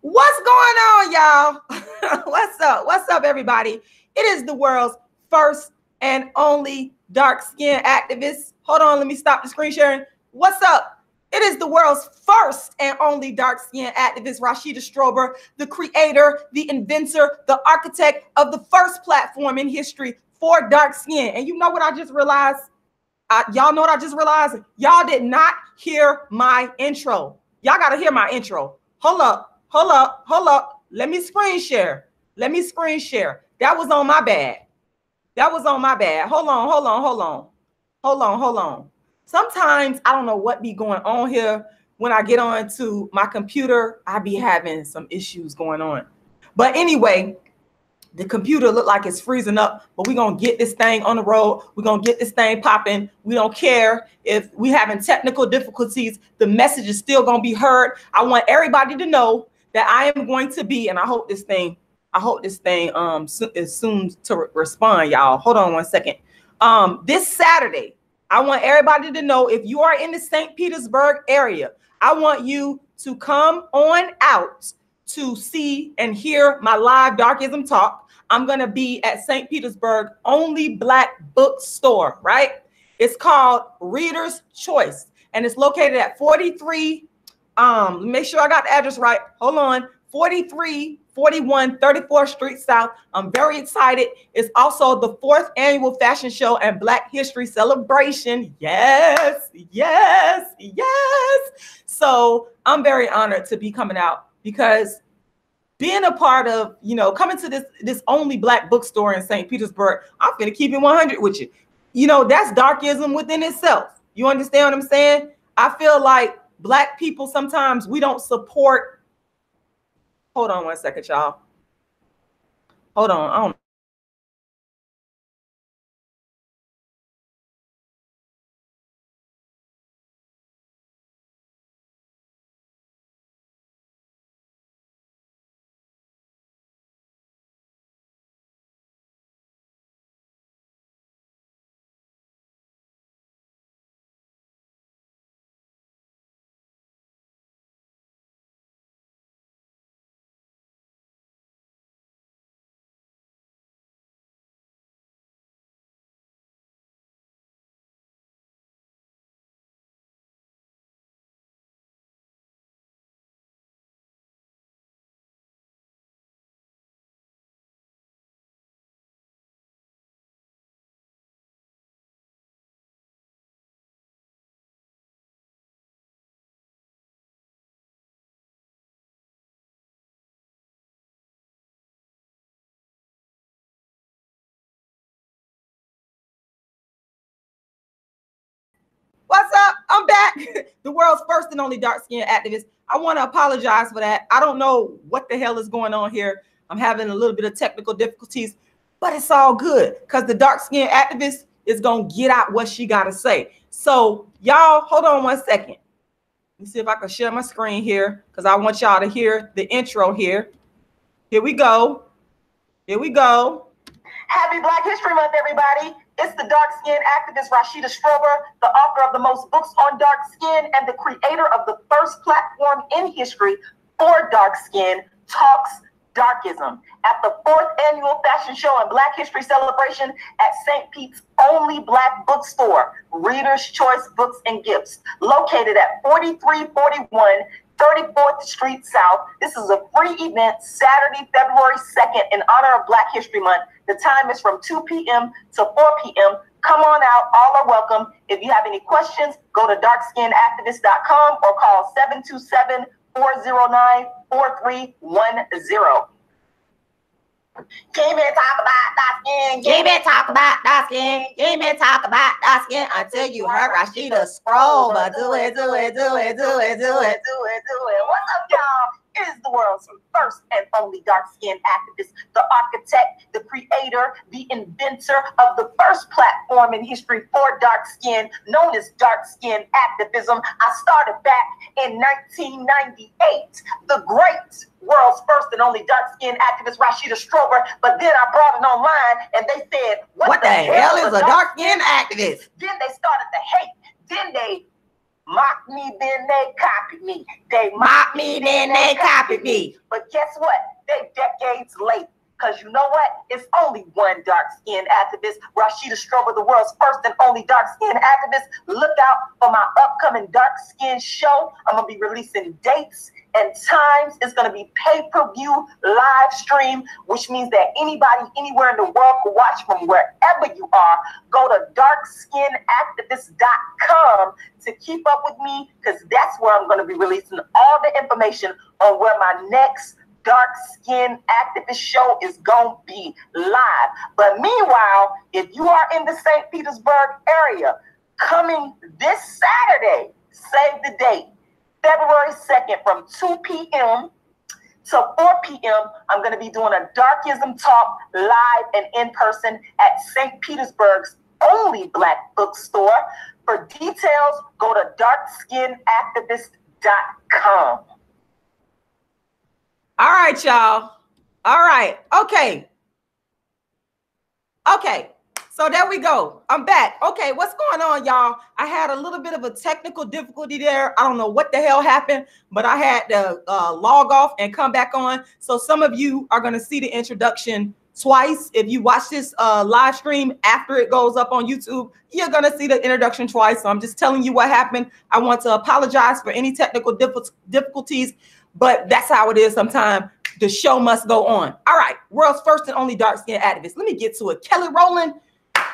What's going on, y'all? What's up? What's up, everybody? It is the world's first and only dark-skinned activist. Hold on, let me stop the screen sharing. What's up? It is the world's first and only dark-skinned activist, Rashida Strober, the creator, the inventor, the architect of the first platform in history for dark skin. And you know what I just realized? Y'all know what I just realized? Y'all did not hear my intro. Y'all got to hear my intro. Hold up. Hold up, hold up. Let me screen share. Let me screen share. That was on my bad. That was on my bad. Hold on, hold on, hold on. Hold on, hold on. Sometimes I don't know what be going on here. When I get onto my computer, I be having some issues going on. But anyway, the computer look like it's freezing up, but we're going to get this thing on the road. We're going to get this thing popping. We don't care if we having technical difficulties. The message is still going to be heard. I want everybody to know that I am going to be, and I hope this thing is soon to respond, y'all. Hold on one second. This Saturday, I want everybody to know, if you are in the St. Petersburg area, I want you to come on out to see and hear my live Darkism talk. I'm going to be at St. Petersburg only Black bookstore, right? It's called Reader's Choice, and it's located at 43, make sure I got the address right. Hold on. 4341 34th Street South. I'm very excited. It's also the 4th annual fashion show and Black History celebration. Yes, yes, yes. So I'm very honored to be coming out, because being a part of, coming to this only Black bookstore in St. Petersburg, I'm finna keep it 100 with you. That's darkism within itself. You understand what I'm saying? I feel like Black people, sometimes we don't support. Hold on one second, y'all. Hold on. I don't. What's up? I'm back. The world's first and only dark-skinned activist. I want to apologize for that. I don't know what the hell is going on here. I'm having a little bit of technical difficulties, but it's all good, because the dark-skinned activist is going to get out what she got to say. So y'all, hold on one second. Let me see if I can share my screen here, because I want y'all to hear the intro here. Here we go. Here we go. Happy Black History Month, everybody. It's the dark-skinned activist Rashida Strober, the author of the most books on dark skin and the creator of the first platform in history for dark skin, Talks Darkism, at the 4th annual fashion show and Black History celebration at St. Pete's only Black bookstore, Reader's Choice Books and Gifts, located at 4341 34th Street South. This is a free event, Saturday, February 2nd, in honor of Black History Month. The time is from 2 p.m. to 4 p.m. Come on out. All are welcome. If you have any questions, go to darkskinnedactivist.com or call 727-409-4310. Give me talk about dark skin. Give me talk about dark skin. Give me talk about dark skin until you heard Rashida Strober. Do it, do it, do it, do it, do it, do it, do it. What's up, y'all? It is the world's first and only dark-skinned activist, the architect, the creator, the inventor of the first platform in history for dark skin, known as dark skin activism. I started back in 1998. The great world's first and only dark-skinned activist, Rashida Strober, but then I brought it online and they said, what the hell is a dark-skinned activist? Then they started to hate. Then they Mock me, then they copy me. They mock me, then they copy me. But guess what? They decades late. Because you know what? It's only one dark-skinned activist, Rashida Strober, the world's first and only dark-skinned activist. Look out for my upcoming dark-skinned show. I'm going to be releasing dates and times. It's going to be pay-per-view live stream, which means that anybody anywhere in the world can watch from wherever you are. Go to darkskinnactivist.com to keep up with me, because that's where I'm going to be releasing all the information on where my next dark skin activist show is gonna be live. But meanwhile, if you are in the St. Petersburg area, coming this Saturday, save the date, February 2nd from 2 p.m. to 4 p.m., I'm gonna be doing a Darkism talk live and in person at St. Petersburg's only Black bookstore. For details, go to darkskinactivist.com. All right, y'all. All right. Okay. So there we go. I'm back. Okay, what's going on, y'all? I had a little bit of a technical difficulty there. I don't know what the hell happened, but I had to log off and come back on. So some of you are going to see the introduction twice. If you watch this live stream after it goes up on YouTube, you're going to see the introduction twice. So I'm just telling you what happened. I want to apologize for any technical difficulties. But that's how it is sometimes. The show must go on. All right. World's first and only dark-skinned activist. Let me get to it. Kelly Roland.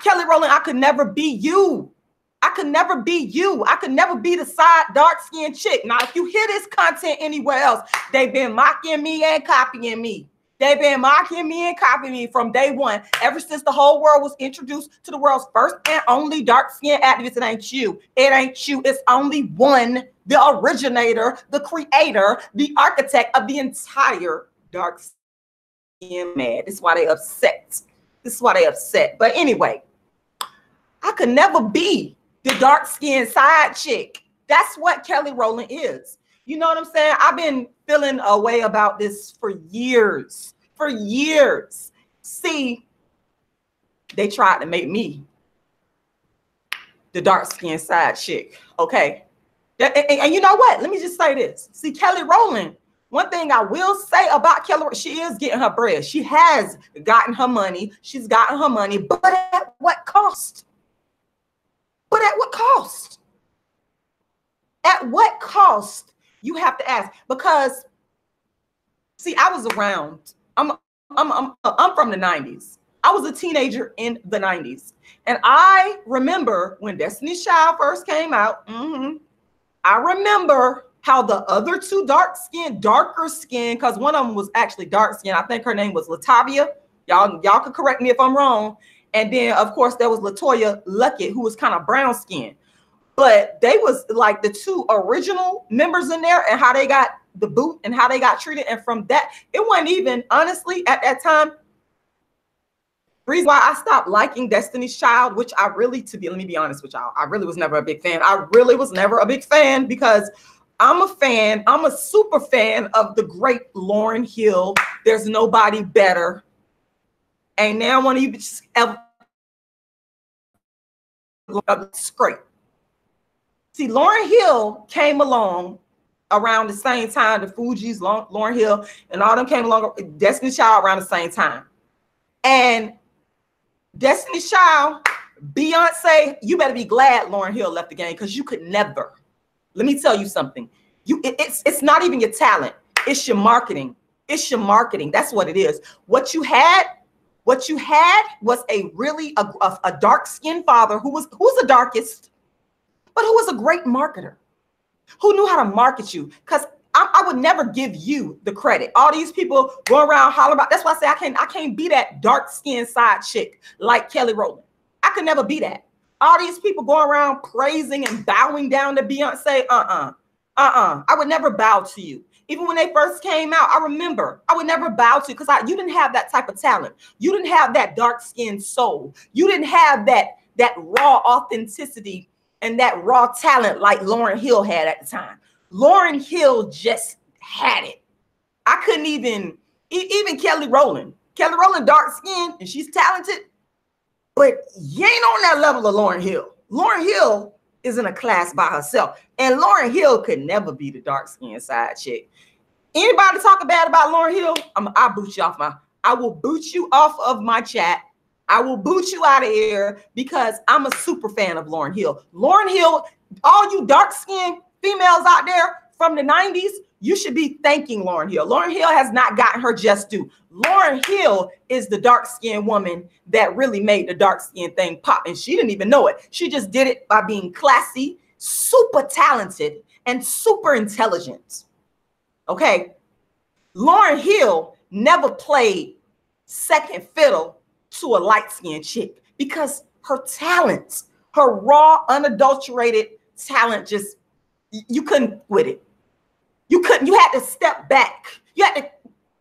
Kelly Roland, I could never be you. I could never be you. I could never be the side dark-skinned chick. Now, if you hear this content anywhere else, they've been mocking me and copying me. They've been mocking me and copying me from day one, ever since the whole world was introduced to the world's first and only dark-skinned activist. It ain't you. It ain't you. It's only one, the originator, the creator, the architect of the entire dark-skinned man. This is why they upset. This is why they upset. But anyway, I could never be the dark-skinned side chick. That's what Kelly Roland is. You know what I'm saying? I've been feeling a way about this for years. For years. See, they tried to make me the dark-skinned side chick. Okay. And you know what? Let me just say this. See, Kelly Roland, one thing I will say about Kelly, she is getting her bread. She has gotten her money. She's gotten her money, but at what cost? But at what cost? At what cost? You have to ask, because see, I was around. I'm from the 90s. I was a teenager in the 90s. And I remember when Destiny's Child first came out. I remember how the other two darker skin, because one of them was actually dark skin. I think her name was Latavia. Y'all could correct me if I'm wrong. And then, of course, there was Latoya Luckett, who was kind of brown skin. But they was like the two original members in there, and how they got the boot and how they got treated. And from that, it wasn't even, honestly, at that time, reason why I stopped liking Destiny's Child, which I really, let me be honest with y'all, I really was never a big fan. I really was never a big fan, because I'm a super fan of the great Lauryn Hill. There's nobody better. And now one of you just ever scrape. See, Lauryn Hill came along around the same time. The Fugees, Lauryn Hill, and all them came along. Destiny's Child around the same time. And Destiny's Child, Beyonce, you better be glad Lauryn Hill left the game, because you could never. Let me tell you something. It's not even your talent. It's your marketing. It's your marketing. That's what it is. What you had was a really a dark-skinned father who was the darkest, but who was a great marketer, who knew how to market you. Because I would never give you the credit. All these people go around hollering about. That's why I say I can't be that dark-skinned side chick like Kelly Roland. I could never be that. All these people going around praising and bowing down to Beyonce. I would never bow to you. Even when they first came out, I remember I would never bow to you, because you didn't have that type of talent. You didn't have that dark-skinned soul. You didn't have that raw authenticity and that raw talent like Lauryn Hill had at the time. Lauryn Hill just had it. I couldn't even Kelly Roland. Kelly Roland dark skinned and she's talented, but you ain't on that level of Lauryn Hill. Lauryn Hill is in a class by herself. And Lauryn Hill could never be the dark-skinned side chick. Anybody talking bad about Lauryn Hill, I'll boot you off I will boot you off of my chat. I will boot you out of here because I'm a super fan of Lauryn Hill. Lauryn Hill, all you dark-skinned females out there from the 90s, you should be thanking Lauryn Hill. Lauryn Hill has not gotten her just due. Lauryn Hill is the dark-skinned woman that really made the dark-skinned thing pop, and she didn't even know it. She just did it by being classy, super talented, and super intelligent. Okay? Lauryn Hill never played second fiddle to a light-skinned chick because her talent, her raw, unadulterated talent, just, you couldn't with it. You couldn't, you had to step back. You had to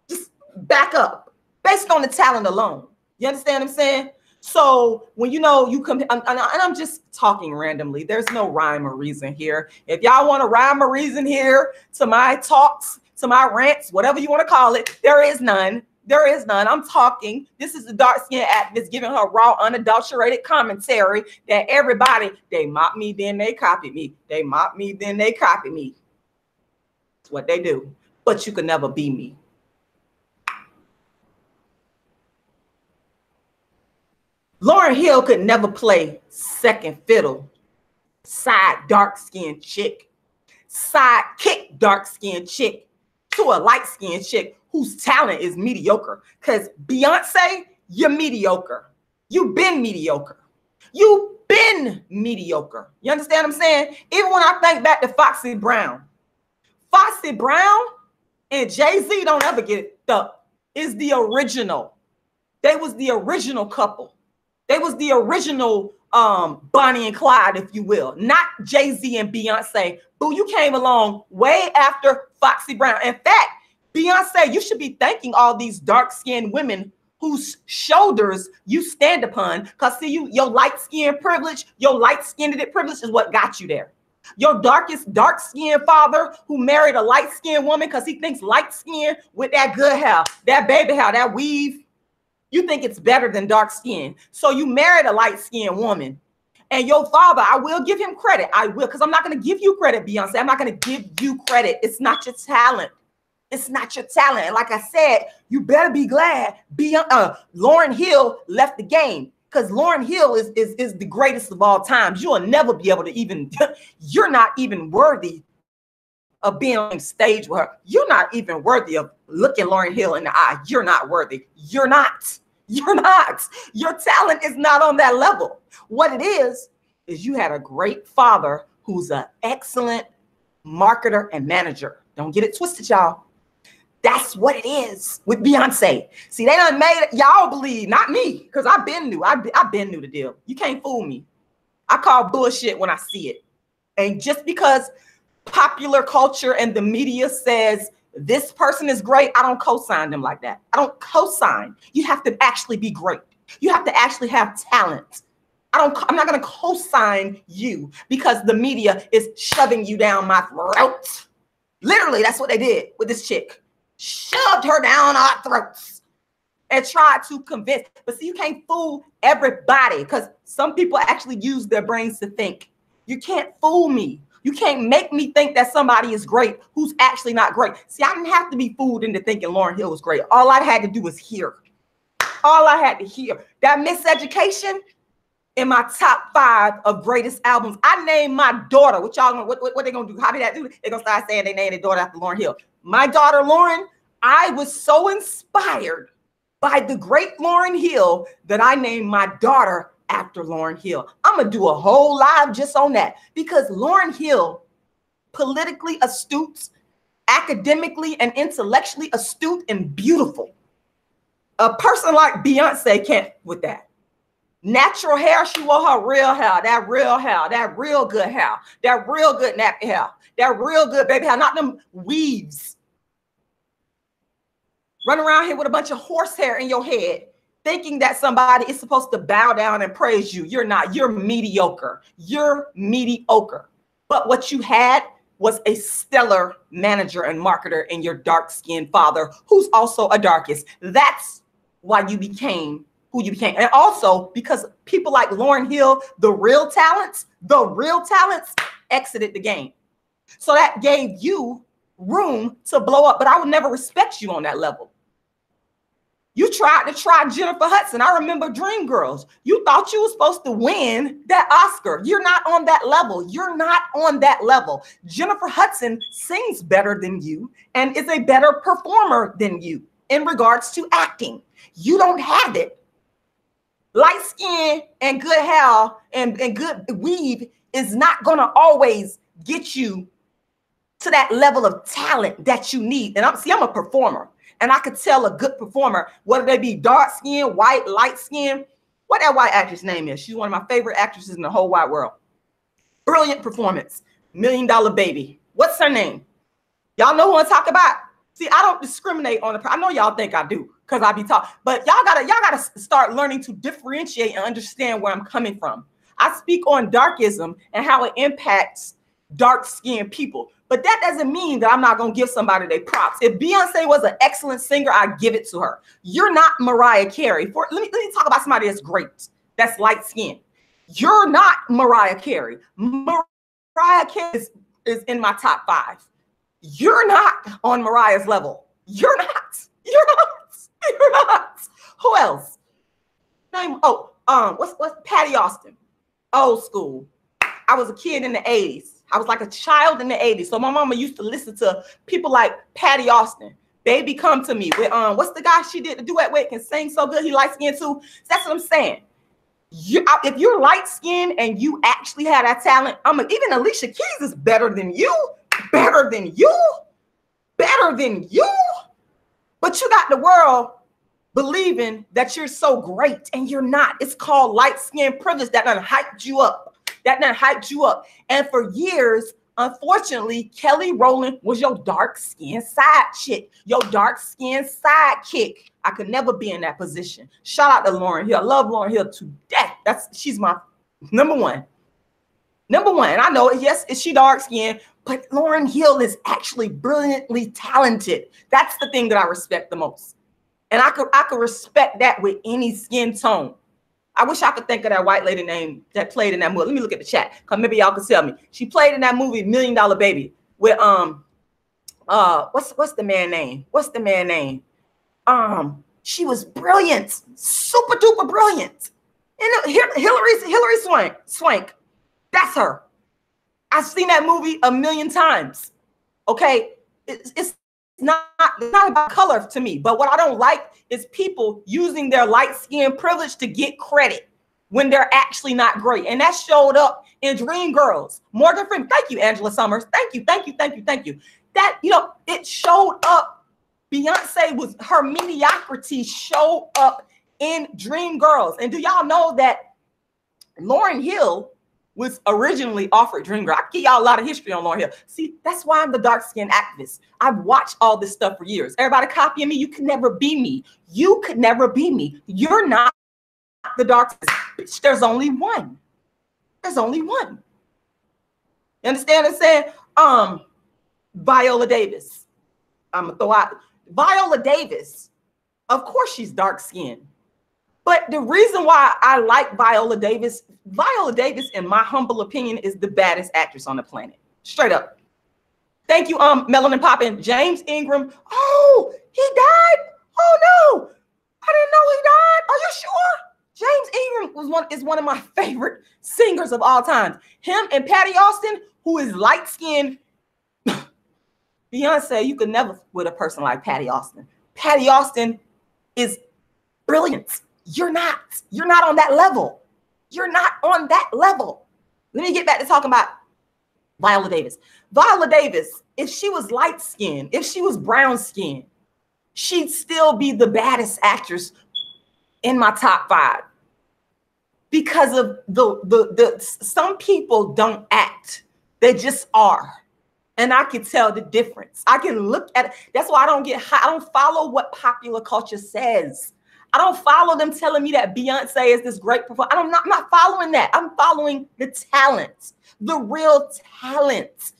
just back up based on the talent alone. You understand what I'm saying? So when you know you come, and I'm just talking randomly, there's no rhyme or reason here. If y'all want a rhyme or reason here to my talks, to my rants, whatever you want to call it, there is none. There is none. I'm talking. This is the dark-skinned activist giving her raw, unadulterated commentary that everybody, they mock me, then they copy me. They mock me, then they copy me. That's what they do. But you can never be me. Lauryn Hill could never play second fiddle, side dark-skinned chick, sidekick dark-skinned chick to a light-skinned chick whose talent is mediocre. Because Beyonce, you're mediocre. You've been mediocre. You've been mediocre. You understand what I'm saying? Even when I think back to Foxy Brown and Jay-Z don't ever get it up. Is the original. They was the original couple. They was the original Bonnie and Clyde, if you will, not Jay-Z and Beyonce. Boo, you came along way after Foxy Brown. In fact, Beyonce, you should be thanking all these dark-skinned women whose shoulders you stand upon. Because see, your light-skinned privilege, your light-skinned privilege is what got you there. Your dark-skinned father who married a light-skinned woman because he thinks light-skinned with that good hair, that baby hair, that weave, you think it's better than dark skin. So you married a light-skinned woman. And your father, I will give him credit. I will, because I'm not going to give you credit, Beyonce. I'm not going to give you credit. It's not your talent. It's not your talent. And like I said, you better be glad Lauryn Hill left the game, because Lauryn Hill is the greatest of all times. You'll never be able to even, you're not even worthy of being on stage with her. You're not even worthy of looking Lauryn Hill in the eye. You're not worthy. You're not. You're not. Your talent is not on that level. What it is you had a great father who's an excellent marketer and manager. Don't get it twisted, y'all. That's what it is with Beyonce. See, they done made it. Y'all believe, not me, because I've been new. I've been new the deal. You can't fool me. I call bullshit when I see it. And just because popular culture and the media says this person is great, I don't co-sign them like that. I don't co-sign. You have to actually be great. You have to actually have talent. I'm not going to co-sign you because the media is shoving you down my throat. Literally, that's what they did with this chick. Shoved her down our throats and tried to convince. But see, you can't fool everybody because some people actually use their brains to think. You can't fool me. You can't make me think that somebody is great who's actually not great. See, I didn't have to be fooled into thinking Lauryn Hill was great. All I had to do was hear. All I had to hear. That Miseducation in my top 5 of greatest albums. I named my daughter. What y'all, what they gonna do? How did that do? They're gonna start saying they named their daughter after Lauryn Hill. My daughter, Lauryn, I was so inspired by the great Lauryn Hill that I named my daughter after Lauryn Hill. I'm gonna do a whole live just on that because Lauryn Hill, politically astute, academically and intellectually astute and beautiful. A person like Beyonce can't with that. Natural hair, she wore her real hair, that real good hair, that real good nappy hair, that real good baby hair, not them weaves. Run around here with a bunch of horsehair in your head, thinking that somebody is supposed to bow down and praise you. You're not. You're mediocre. You're mediocre. But what you had was a stellar manager and marketer in your dark-skinned father, who's also a darkist. That's why you became who you became. And also because people like Lauryn Hill, the real talents exited the game. So that gave you room to blow up, but I would never respect you on that level. You tried to try Jennifer Hudson. I remember Dreamgirls. You thought you were supposed to win that Oscar. You're not on that level. You're not on that level. Jennifer Hudson sings better than you and is a better performer than you in regards to acting. You don't have it. Light skin and good hair and good weave is not going to always get you to that level of talent that you need. And I'm a performer. And I could tell a good performer, whether they be dark skin, white, light skin, what that white actress name is. She's one of my favorite actresses in the whole wide world. Brilliant performance. $1 Million Baby. What's her name? Y'all know who I talk about? See, I don't discriminate on I know y'all think I do because I be talking, but y'all gotta start learning to differentiate and understand where I'm coming from. I speak on darkism and how it impacts dark-skinned people. But that doesn't mean that I'm not going to give somebody their props. If Beyonce was an excellent singer, I give it to her. You're not Mariah Carey. Let me talk about somebody that's great, that's light skinned. You're not Mariah Carey. Mariah Carey is in my top 5. You're not on Mariah's level. You're not. Who else? What's Patty Austin? Old school. I was a kid in the 80s. I was like a child in the 80s. So my mama used to listen to people like Patty Austin. Baby Come to Me with what's the guy she did the duet with, can sing so good, he light skinned too. That's what I'm saying. If you're light skinned and you actually have that talent, even Alicia Keys is better than you. But you got the world believing that you're so great and you're not. It's called light skin privilege that done hyped you up. And for years, unfortunately, Kelly Roland was your dark-skinned side chick, your dark-skinned sidekick. I could never be in that position. Shout out to Lauryn Hill. I love Lauryn Hill to death. She's my number one. And I know, yes, is she dark-skinned, but Lauryn Hill is actually brilliantly talented. That's the thing that I respect the most. And I could respect that with any skin tone. I wish I could think of that white lady name that played in that movie. Let me look at the chat, because maybe y'all can tell me. She played in that movie $1 Million Baby with what's the man name? She was brilliant, super duper brilliant. And Hillary Swank. That's her. I've seen that movie 1 million times. Okay, it's not about color to me, but what I don't like is people using their light skin privilege to get credit when they're actually not great. And that showed up in Dreamgirls. Morgan Freeman, thank you, Angela Summers. Thank you. That, it showed up. Beyonce was, her mediocrity showed up in Dreamgirls. And do y'all know that Lauryn Hill was originally offered Dreamgirl? I give y'all a lot of history on Lauryn Hill. See, that's why I'm the dark-skinned activist. I've watched all this stuff for years. Everybody copying me. You could never be me. You're not the darkest. There's only one. You understand what I'm saying? Viola Davis. I'm gonna throw out Viola Davis. Of course she's dark-skinned. But the reason why I like Viola Davis, in my humble opinion, is the baddest actress on the planet. Straight up. Thank you, Melanin Poppin'. James Ingram. Oh, he died? Oh no, I didn't know he died. Are you sure? James Ingram is one of my favorite singers of all time. Him and Patty Austin, who is light-skinned. Beyonce, you could never with a person like Patty Austin. Patty Austin is brilliant. You're not on that level. Let me get back to talking about Viola Davis. Viola Davis, if she was light skinned, if she was brown skinned, she'd still be the baddest actress in my top 5. Because of the some people don't act. They just are. And I can tell the difference. I can look at it. That's why I don't follow what popular culture says. I don't follow them telling me that Beyonce is this great performer. I'm not following that. I'm following the talent, the real talent.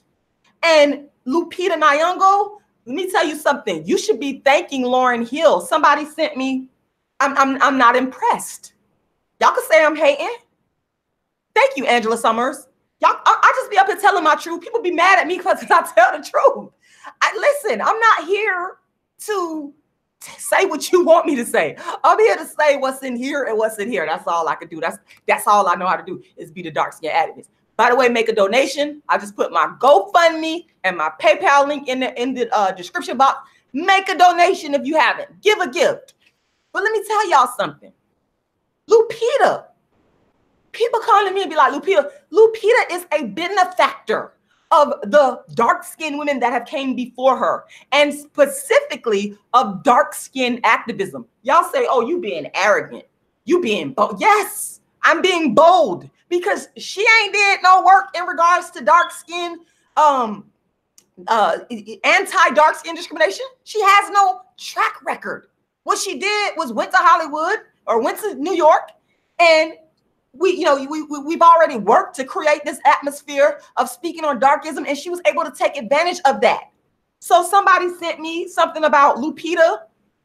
And Lupita Nyong'o, let me tell you something. You should be thanking Lauryn Hill. Somebody sent me I'm not impressed. Y'all can say I'm hating. Thank you, Angela Summers. Y'all, I just be up here telling my truth. People be mad at me because I tell the truth. Listen, I'm not here to say what you want me to say. I'm here to say what's in here and what's in here. That's all I can do. That's all I know how to do is be the dark skin activist. By the way, make a donation. I just put my GoFundMe and my PayPal link in the description box. Make a donation if you haven't. Give a gift. But let me tell y'all something. Lupita. People come to me and be like, Lupita is a benefactor of the dark-skinned women that have came before her, and specifically of dark-skinned activism. Y'all say, oh, you being arrogant. You being bold. Yes, I'm being bold because she ain't did no work in regards to dark-skinned, anti-dark skin discrimination. She has no track record. What she did was went to Hollywood or went to New York, and we've already worked to create this atmosphere of speaking on darkism, and she was able to take advantage of that. So somebody sent me something about Lupita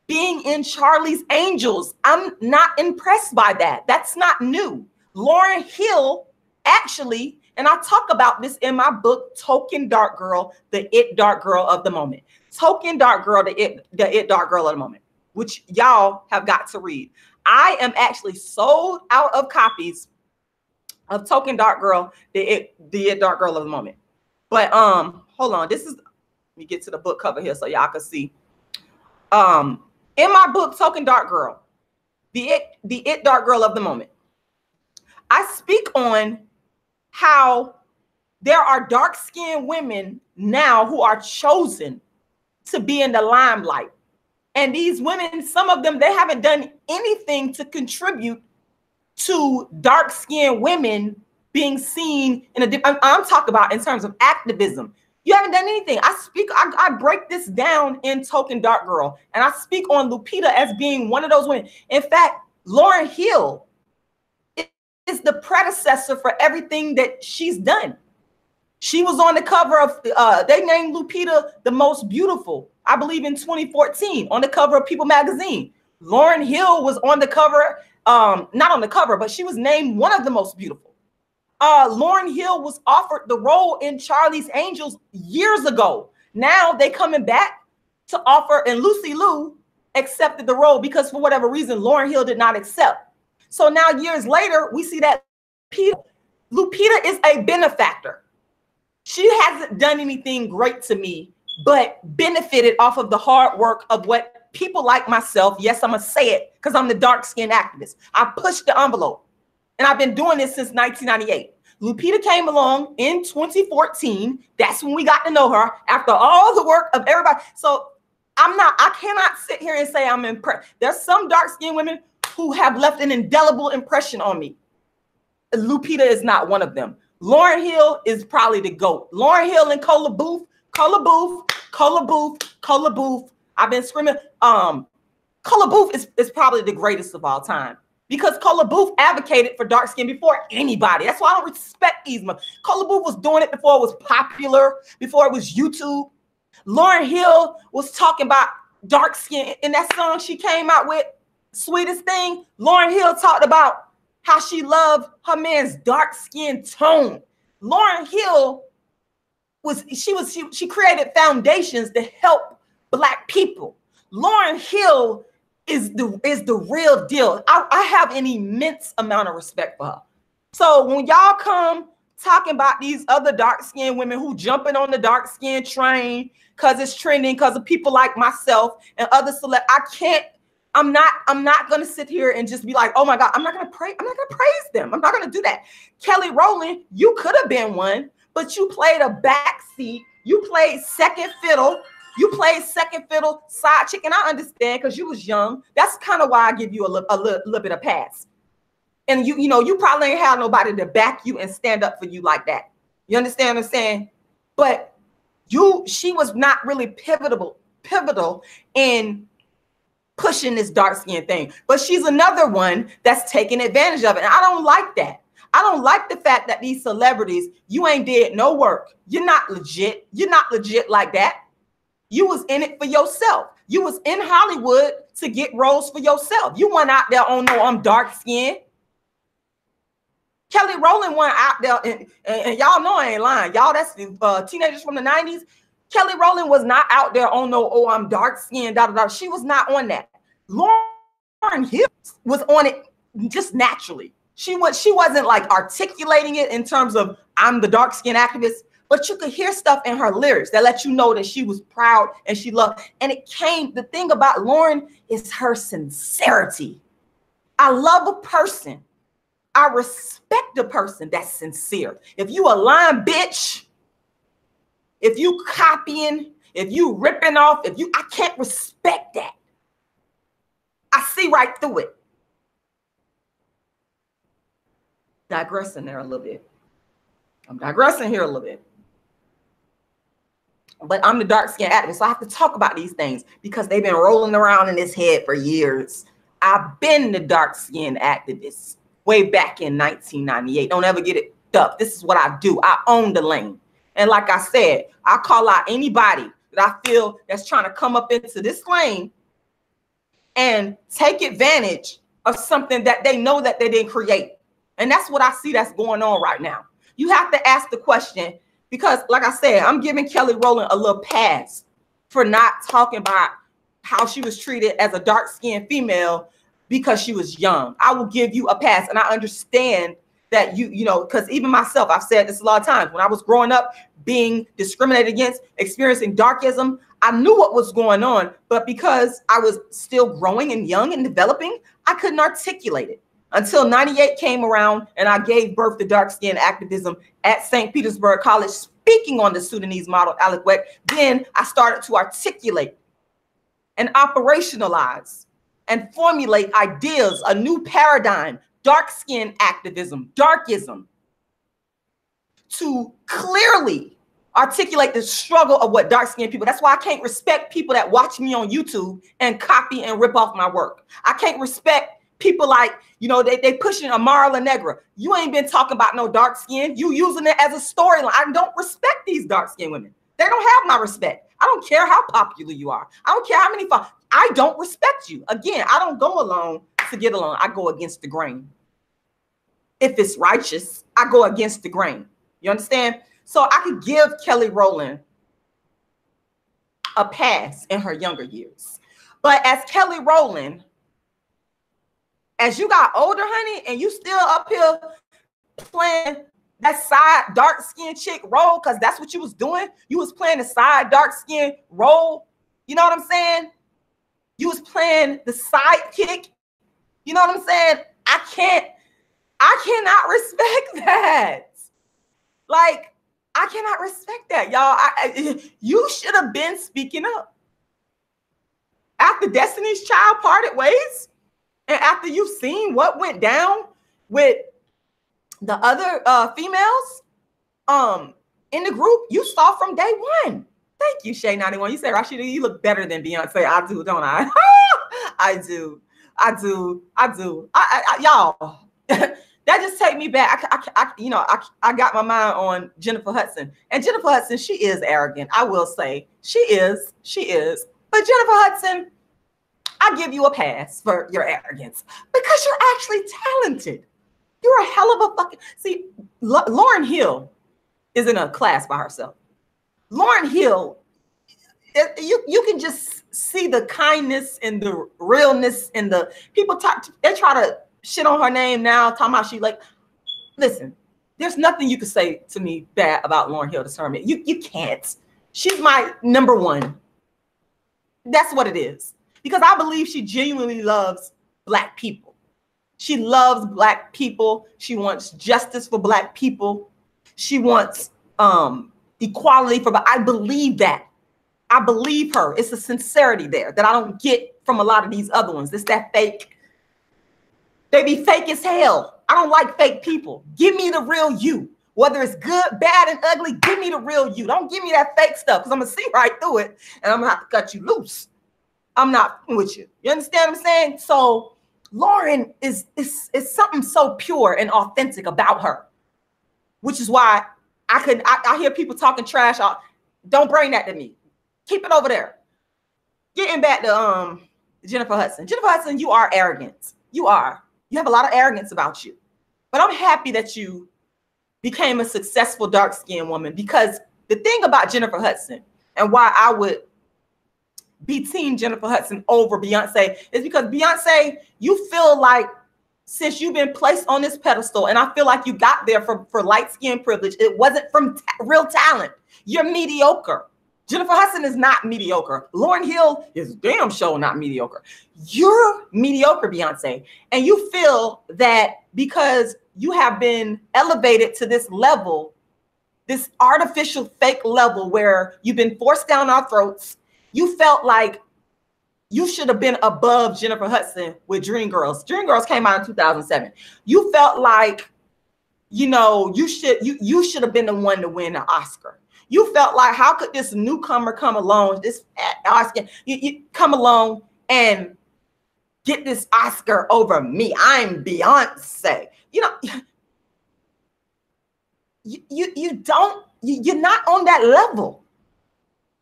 being in Charlie's Angels. I'm not impressed by that. That's not new. Lauryn Hill, actually, and I talk about this in my book, Token Dark Girl, the It Dark Girl of the Moment. Token Dark Girl, the It Dark Girl of the Moment, which y'all have got to read. I am actually sold out of copies of Token Dark Girl, the It Dark Girl of the Moment. But hold on, let me get to the book cover here so y'all can see. In my book, Token Dark Girl, the It Dark Girl of the Moment, I speak on how there are dark-skinned women now who are chosen to be in the limelight. And these women, some of them, they haven't done anything to contribute to dark-skinned women being seen in a I'm talking about in terms of activism. You haven't done anything. I break this down in Token Dark Girl, and I speak on Lupita as being one of those women. In fact, Lauryn Hill is the predecessor for everything that she's done. She was on the cover of, they named Lupita the most beautiful, I believe in 2014, on the cover of People magazine. Lauryn Hill was on the cover, not on the cover, but she was named one of the most beautiful. Lauryn Hill was offered the role in Charlie's Angels years ago. Now they coming back to offer, and Lucy Liu accepted the role because for whatever reason, Lauryn Hill did not accept. So now years later, we see that Lupita is a benefactor. She hasn't done anything great to me, but benefited off of the hard work of what people like myself, yes, I'm gonna say it because I'm the dark-skinned activist. I pushed the envelope, and I've been doing this since 1998. Lupita came along in 2014. That's when we got to know her after all the work of everybody. So I cannot sit here and say I'm impressed. There's some dark-skinned women who have left an indelible impression on me. Lupita is not one of them. Lauryn Hill is probably the GOAT. Lauryn Hill and Cola Booth. I've been screaming. Cola Booth is probably the greatest of all time because Cola Booth advocated for dark skin before anybody. That's why I don't respect Yzma. Cola Booth was doing it before it was popular, before it was YouTube. Lauryn Hill was talking about dark skin in that song she came out with, Sweetest Thing. Lauryn Hill talked about how she loved her man's dark skin tone. Lauryn Hill she created foundations to help Black people. Lauryn Hill is the real deal. I have an immense amount of respect for her. So when y'all come talking about these other dark-skinned women who jumping on the dark-skin train because it's trending, because of people like myself and other I'm not gonna sit here and just be like, oh my God, I'm not gonna praise them. I'm not gonna do that. Kelly Roland, you could have been one, but you played a backseat. You played second fiddle. You played second fiddle, side chick, and I understand because you was young. That's kind of why I give you a little bit of pass. And you probably ain't have nobody to back you and stand up for you like that. You understand what I'm saying? But she was not really pivotal in pushing this dark skin thing, but she's another one that's taking advantage of it. And I don't like that. I don't like the fact that these celebrities, you ain't did no work. You're not legit. You're not legit like that. You was in it for yourself. You was in Hollywood to get roles for yourself. You weren't out there on no I'm dark skinned. Kelly Roland went out there, and y'all know I ain't lying. Y'all, that's teenagers from the 90s. Kelly Roland was not out there on no, oh, I'm dark skinned, da da da. She was not on that. Lauryn Hill was on it just naturally. She wasn't like articulating it in terms of I'm the dark skinned activist, but you could hear stuff in her lyrics that let you know that she was proud and she loved. And it came, the thing about Lauryn is her sincerity. I love a person. I respect a person that's sincere. If you a lying bitch, if you copying, if you ripping off, I can't respect that. I see right through it. Digressing there a little bit. I'm digressing here a little bit. But I'm the dark-skinned activist, so I have to talk about these things because they've been rolling around in his head for years. I've been the dark-skinned activist way back in 1998. Don't ever get it up. This is what I do. I own the lane. And like I said, I call out anybody that I feel that's trying to come up into this lane and take advantage of something that they know that they didn't create. And that's what I see that's going on right now. You have to ask the question, because like I said, I'm giving Kelly Roland a little pass for not talking about how she was treated as a dark-skinned female because she was young. I will give you a pass. And I understand that you know, because even myself, I've said this a lot of times, when I was growing up, being discriminated against, experiencing darkism, I knew what was going on, but because I was still growing and young and developing, I couldn't articulate it until 98 came around and I gave birth to dark skin activism at St. Petersburg College, speaking on the Sudanese model, Aliquette. Then I started to articulate and operationalize and formulate ideas, a new paradigm, dark skin activism, darkism, to clearly articulate the struggle of what dark skinned people. That's why I can't respect people that watch me on YouTube and copy and rip off my work. I can't respect people like, you know, they pushing Amara La Negra. You ain't been talking about no dark skin. You using it as a storyline. I don't respect these dark skinned women. They don't have my respect. I don't care how popular you are. I don't care how many followers. I don't respect you. Again, I don't go along to get along. I go against the grain. If it's righteous, I go against the grain. You understand? So I could give Kelly Roland a pass in her younger years. But as Kelly Roland, as you got older, honey, and you still up here playing that side dark-skinned chick role, because that's what you was doing. You was playing the side dark-skinned role. You know what I'm saying? You was playing the sidekick. You know what I'm saying? I cannot respect that. Like, I cannot respect that, y'all. You should have been speaking up. After Destiny's Child parted ways, and after you've seen what went down with the other females in the group, you saw from day one. Thank you, Shay 91. You say, Rashida, you look better than Beyonce. I do, don't I? I do. Y'all. That just take me back. I got my mind on Jennifer Hudson. And Jennifer Hudson, she is arrogant. I will say she is. But Jennifer Hudson, I give you a pass for your arrogance because you're actually talented. You're a hell of a fucking, see, Lauryn Hill is in a class by herself. Lauryn Hill, you can just see the kindness and the realness and the people they try to shit on her name now, talking about she like, listen, there's nothing you can say to me bad about Lauryn Hill this tournament. You can't. She's my number one. That's what it is. Because I believe she genuinely loves Black people. She loves Black people. She wants justice for Black people. She wants equality for, I believe that. I believe her. It's a sincerity there that I don't get from a lot of these other ones. It's that fake. They be fake as hell. I don't like fake people. Give me the real you. Whether it's good, bad, and ugly, give me the real you. Don't give me that fake stuff because I'm going to see right through it and I'm going to have to cut you loose. I'm not with you. You understand what I'm saying? So Lauryn is something so pure and authentic about her, which is why I hear people talking trash. Don't bring that to me. Keep it over there. Getting back to Jennifer Hudson. Jennifer Hudson, you are arrogant. You are. You have a lot of arrogance about you. But I'm happy that you became a successful dark-skinned woman, because the thing about Jennifer Hudson and why I would be team Jennifer Hudson over Beyonce is because Beyonce, you feel like since you've been placed on this pedestal, and I feel like you got there for light-skinned privilege, it wasn't from real talent. You're mediocre. Jennifer Hudson is not mediocre. Lauryn Hill is damn sure not mediocre. You're mediocre, Beyonce. And you feel that because you have been elevated to this level, this artificial fake level where you've been forced down our throats, you felt like you should have been above Jennifer Hudson with Dreamgirls. Dreamgirls came out in 2007. You felt like, you know, you should have been the one to win the Oscar. You felt like, how could this newcomer come along, this Oscar, you come along and get this Oscar over me? I'm Beyonce. You know, you're not on that level.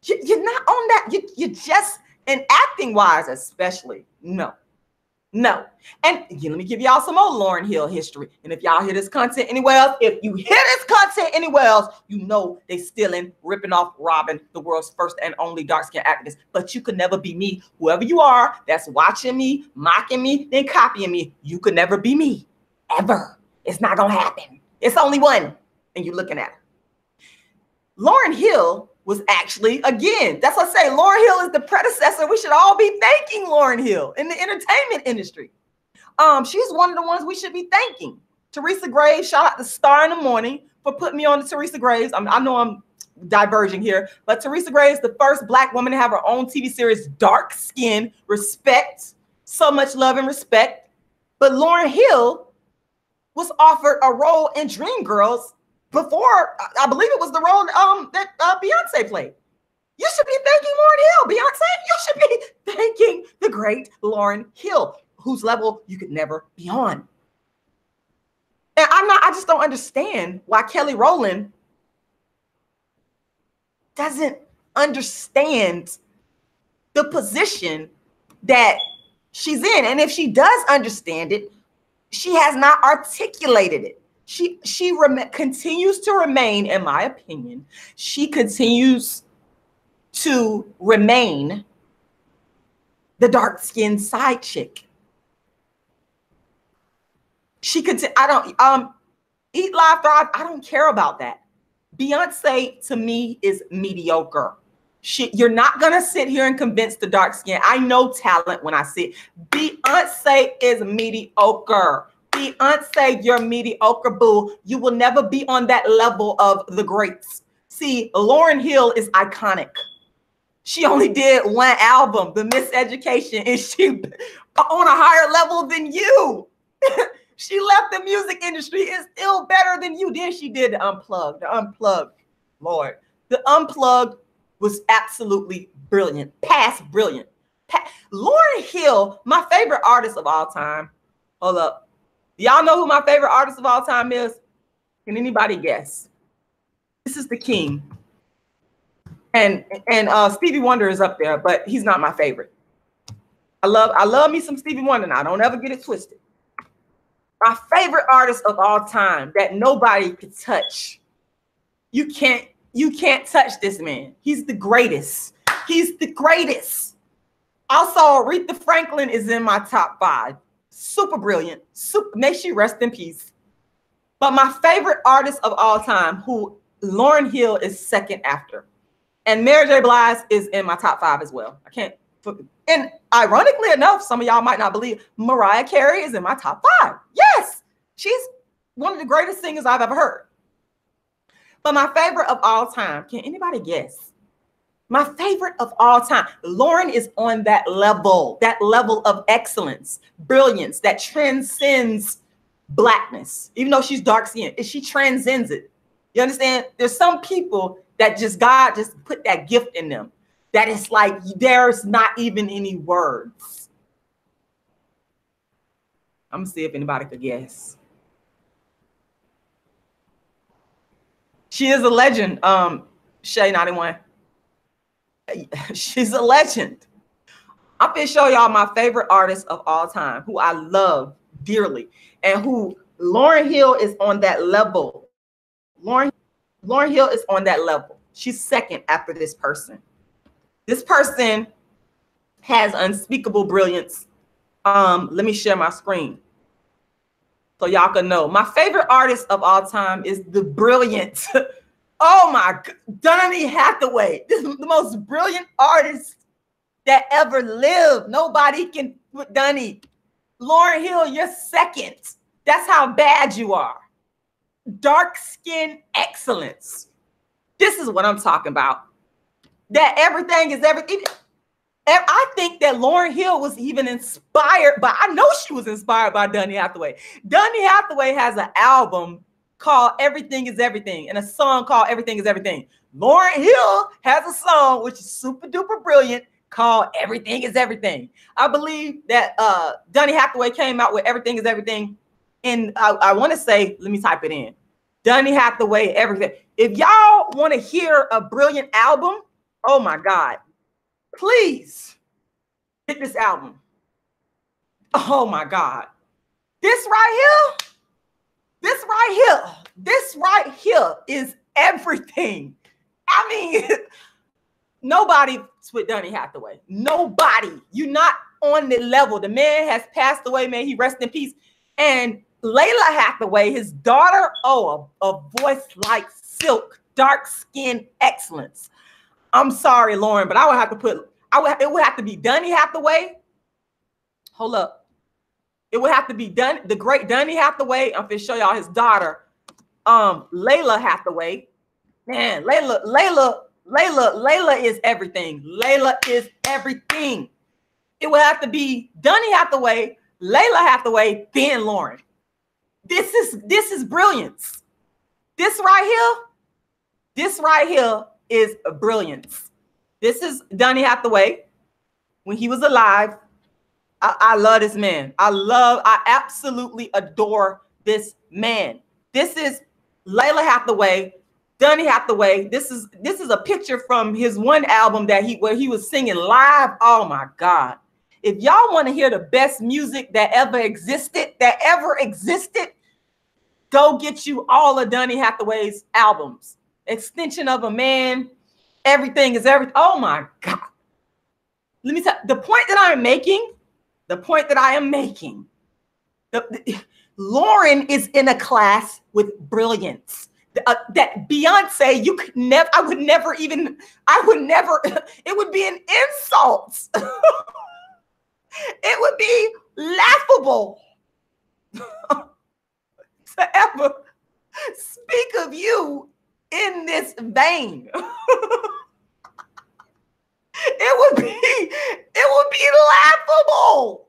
You're not on that. You just, and acting wise, especially, no. And let me give y'all some more Lauryn Hill history. And if y'all hear this content anywhere else, if you hear this content anywhere else, you know they stealing, ripping off, robbing the world's first and only dark-skinned activist. But you could never be me. Whoever you are that's watching me, mocking me, then copying me, you could never be me. Ever. It's not gonna happen. It's only one. And you're looking at her. Lauryn Hill was actually, again, that's what I say, Lauryn Hill is the predecessor. We should all be thanking Lauryn Hill in the entertainment industry. She's one of the ones we should be thanking. Teresa Graves, shout out to Star in the Morning for putting me on to Teresa Graves. I know I'm diverging here, but Teresa Graves, the first Black woman to have her own TV series, Dark Skin, respect, so much love and respect. But Lauryn Hill was offered a role in Dreamgirls before, I believe it was the role that Beyonce played. You should be thanking Lauryn Hill, Beyonce. You should be thanking the great Lauryn Hill, whose level you could never be on. And I just don't understand why Kelly Roland doesn't understand the position that she's in. And if she does understand it, she has not articulated it. She continues to remain, in my opinion, she continues to remain the dark-skinned side chick. She could, I don't, Eat, Live, Thrive, I don't care about that. Beyonce, to me, is mediocre. You're not going to sit here and convince the dark skin. I know talent when I see it. Beyonce is mediocre. Beyonce, you're mediocre, boo. You will never be on that level of the greats. See, Lauryn Hill is iconic. She only did one album, The Miseducation, and she on a higher level than you. She left the music industry, is still better than you. Then she did the Unplugged. The Unplugged, Lord. The Unplugged was absolutely brilliant. Past brilliant. Lauryn Hill, my favorite artist of all time. Hold up. Y'all know who my favorite artist of all time is? Can anybody guess? This is the king. And Stevie Wonder is up there, but he's not my favorite. I love me some Stevie Wonder now. Don't ever get it twisted. My favorite artist of all time that nobody could touch. You can't touch this man. He's the greatest. He's the greatest. Also, Aretha Franklin is in my top 5. Super brilliant. May she rest in peace. But my favorite artist of all time, who Lauryn Hill is second after. And Mary J. Blige is in my top 5 as well. I can't. And ironically enough, some of y'all might not believe, Mariah Carey is in my top 5. Yes, she's one of the greatest singers I've ever heard. But my favorite of all time, can anybody guess? My favorite of all time, Lauryn is on that level of excellence, brilliance that transcends Blackness. Even though she's dark skinned, she transcends it. You understand? There's some people that God just put that gift in them. That it's like there's not even any words. I'm gonna see if anybody could guess. She is a legend, Shay 91. She's a legend. I'm gonna show y'all my favorite artist of all time, who I love dearly, and who Lauryn Hill is on that level. Lauryn Hill is on that level. She's second after this person. This person has unspeakable brilliance. Let me share my screen so y'all can know. My favorite artist of all time is the brilliant, oh my God, Donny Hathaway. This is the most brilliant artist that ever lived. Nobody can put Donny. Lauryn Hill, you're second. That's how bad you are. Dark skin excellence. This is what I'm talking about. That everything is everything. And I think that Lauryn Hill was even inspired by, I know she was inspired by Donny Hathaway. Donny Hathaway has an album called Everything is Everything and a song called Everything is Everything. Lauryn Hill has a song which is super duper brilliant called Everything is Everything. I believe that Donny Hathaway came out with Everything is Everything. And I want to say, let me type it in. Donny Hathaway, Everything. If y'all want to hear a brilliant album, oh my God, please get this album. Oh my God. This right here is everything. I mean, nobody with Donny Hathaway. Nobody. You're not on the level. The man has passed away. May he rest in peace. And Layla Hathaway, his daughter, oh, a voice like silk, dark skin excellence. I'm sorry, Lauryn, but I would have to put, it would have to be Donny Hathaway. Hold up. It would have to be the great Donny Hathaway. I'm going to show y'all his daughter, Layla Hathaway. Man, Layla is everything. Layla is everything. It would have to be Donny Hathaway, Layla Hathaway, then Lauryn. This is brilliance. This right here is a brilliance. This is Donny Hathaway when he was alive. I love this man. I absolutely adore this man. This is Layla Hathaway, Donny Hathaway. This is a picture from his one album where he was singing live. Oh my God. If y'all want to hear the best music that ever existed, go get you all of Donny Hathaway's albums. Extension of a Man, Everything is Everything. Oh my God. Let me tell you, the point that I am making, Lauryn is in a class with brilliance. That Beyonce, it would be an insult. It would be laughable to ever speak of you in this vein. It would be laughable.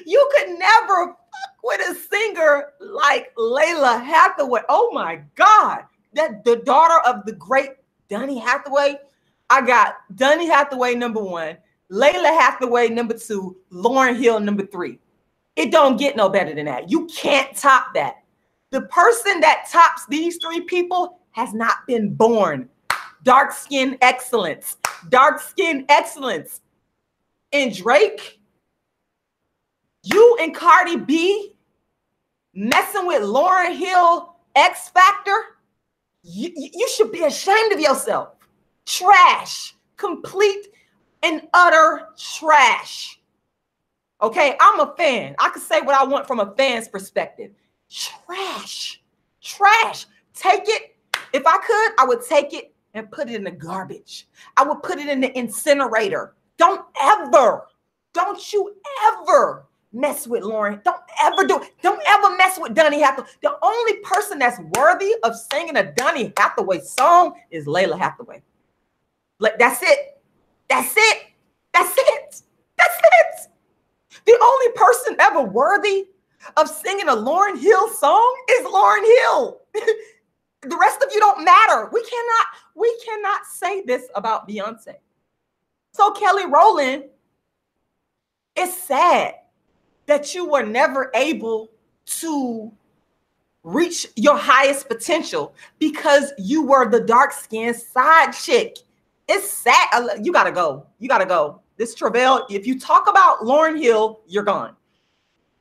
You could never fuck with a singer like Layla Hathaway. Oh my God. The daughter of the great Donny Hathaway. I got Donny Hathaway #1, Layla Hathaway #2, Lauryn Hill #3. It don't get no better than that. You can't top that. The person that tops these three people has not been born. Dark skin excellence. Dark skin excellence. And Drake, you and Cardi B messing with Lauryn Hill X Factor, you should be ashamed of yourself. Trash. Complete and utter trash. Okay, I'm a fan. I can say what I want from a fan's perspective. Trash. Trash. Take it. If I could, I would take it and put it in the garbage. I would put it in the incinerator. Don't you ever mess with Lauryn. Don't ever mess with Donny Hathaway. The only person that's worthy of singing a Donny Hathaway song is Layla Hathaway. Like, that's it. That's it. That's it. That's it. The only person ever worthy of singing a Lauryn Hill song is Lauryn Hill. The rest of you don't matter. We cannot say this about Beyonce. So Kelly Roland, it's sad that you were never able to reach your highest potential because you were the dark-skinned side chick. It's sad. You gotta go. You gotta go. This travail, if you talk about Lauryn Hill, you're gone.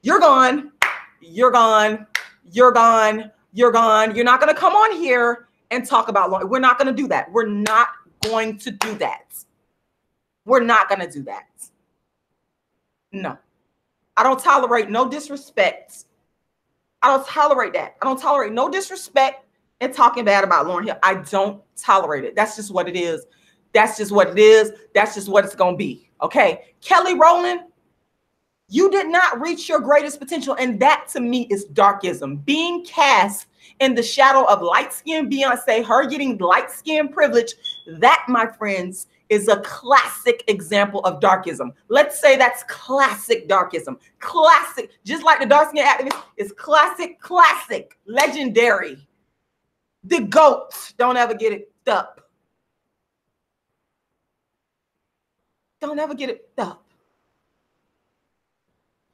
You're gone. You're gone. You're gone. You're gone. You're not gonna come on here and talk about Lauryn. We're not gonna do that. We're not going to do that. We're not gonna do that. No. I don't tolerate no disrespect. I don't tolerate that. I don't tolerate no disrespect and talking bad about Lauryn Hill. I don't tolerate it. That's just what it is. That's just what it is. That's just what it's going to be. Okay. Kelly Roland, you did not reach your greatest potential. And that to me is darkism. Being cast in the shadow of light-skinned Beyonce, her getting light-skinned privilege, that, my friends, is a classic example of darkism. Let's say that's classic darkism. Classic, just like the dark-skinned activist is classic, legendary. The GOAT. Don't ever get it up. Don't ever get it up.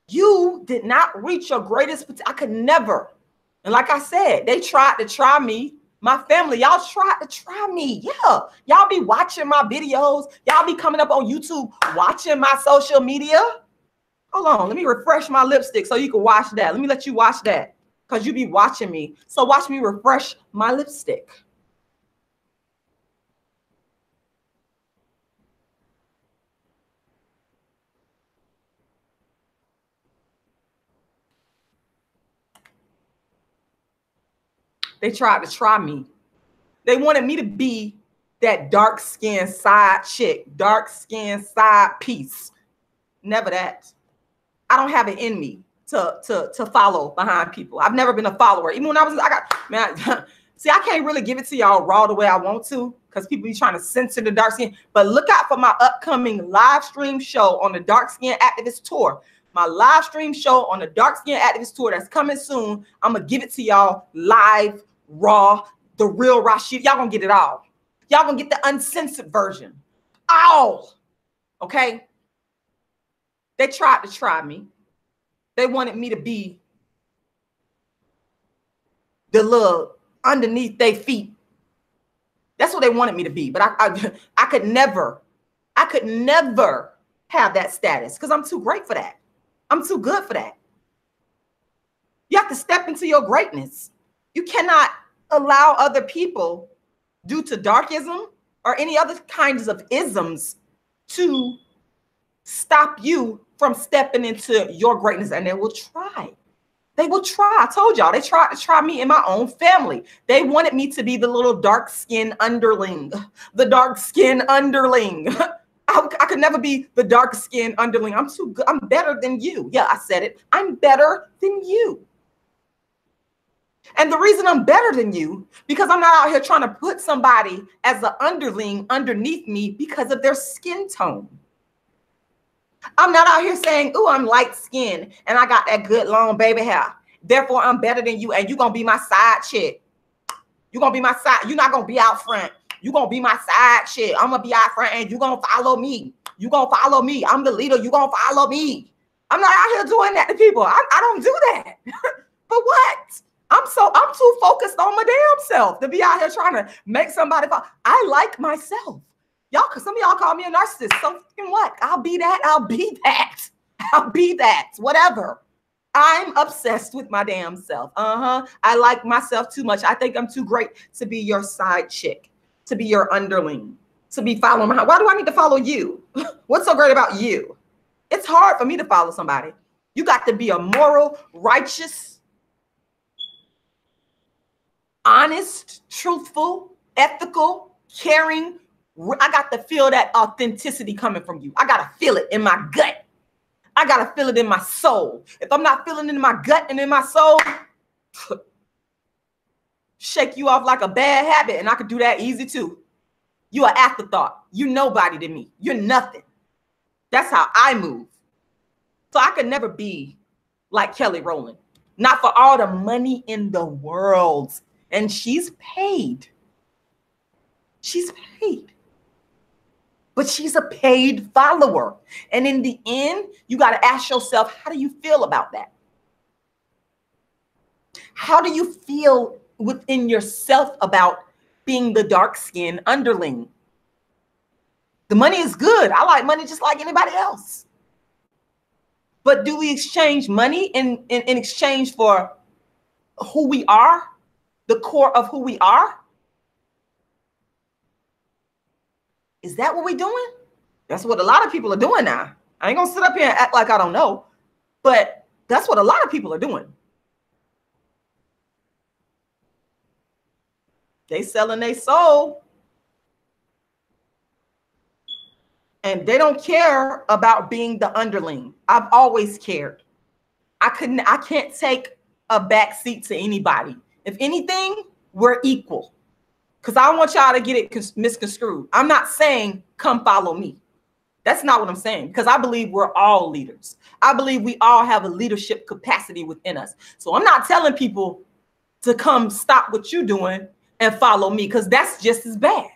You did not reach your greatest potential. I could never. And like I said, they tried to try me. My family, y'all tried to try me. Yeah. Y'all be watching my videos. Y'all be coming up on YouTube, watching my social media. Hold on. Let me refresh my lipstick so you can watch that. Let me let you watch that because you be watching me. So watch me refresh my lipstick. They tried to try me. They wanted me to be that dark-skinned side chick, dark-skinned side piece. Never that. I don't have it in me to follow behind people. I've never been a follower. Even when see, I can't really give it to y'all raw the way I want to because people be trying to censor the dark skin. But look out for my upcoming live stream show on the Dark Skin Activist Tour. My live stream show on the Dark Skin Activist Tour that's coming soon. I'm going to give it to y'all live, raw, the real Rashida. Y'all going to get it all. Y'all going to get the uncensored version. All. Okay? They tried to try me. They wanted me to be the little underneath their feet. That's what they wanted me to be. But I could never have that status because I'm too great for that. I'm too good for that. You have to step into your greatness. You cannot allow other people, due to darkism or any other kinds of isms, to stop you from stepping into your greatness. And they will try. They will try. I told y'all, they tried to try me in my own family. They wanted me to be the little dark-skinned underling. The dark-skinned underling. I could never be the dark-skinned underling. I'm too good. I'm better than you. Yeah, I said it. I'm better than you. And the reason I'm better than you, because I'm not out here trying to put somebody as an underling underneath me because of their skin tone. I'm not out here saying, oh, I'm light skinned and I got that good long baby hair. Therefore, I'm better than you and you're going to be my side chick. You're going to be my side. You're not going to be out front. You're going to be my side chick. I'm going to be out front and you're going to follow me. You're going to follow me. I'm the leader. You're going to follow me. I'm not out here doing that to people. I don't do that. For what? I'm too focused on my damn self to be out here trying to make somebody follow. I like myself. Y'all, because some of y'all call me a narcissist. So fucking what? I'll be that. I'll be that. I'll be that. Whatever. I'm obsessed with my damn self. I like myself too much. I think I'm too great to be your side chick, to be your underling, to be following behind. Why do I need to follow you? What's so great about you? It's hard for me to follow somebody. You got to be a moral, righteous, honest, truthful, ethical, caring. I got to feel that authenticity coming from you. I got to feel it in my gut. I got to feel it in my soul. If I'm not feeling it in my gut and in my soul, shake you off like a bad habit. And I could do that easy too. You an afterthought. You nobody to me. You're nothing. That's how I move. So I could never be like Kelly Roland. Not for all the money in the world. And she's paid. She's paid. But she's a paid follower. And in the end, you got to ask yourself, how do you feel about that? How do you feel within yourself about being the dark-skinned underling? The money is good. I like money just like anybody else. But do we exchange money in exchange for who we are, the core of who we are? Is that what we're doing? That's what a lot of people are doing now. I ain't gonna sit up here and act like I don't know, but that's what a lot of people are doing. They selling their soul. And they don't care about being the underling. I've always cared. I can't take a back seat to anybody. If anything, we're equal. Because I don't want y'all to get it misconstrued. I'm not saying come follow me. That's not what I'm saying. Because I believe we're all leaders. I believe we all have a leadership capacity within us. So I'm not telling people to come stop what you're doing and follow me, because that's just as bad.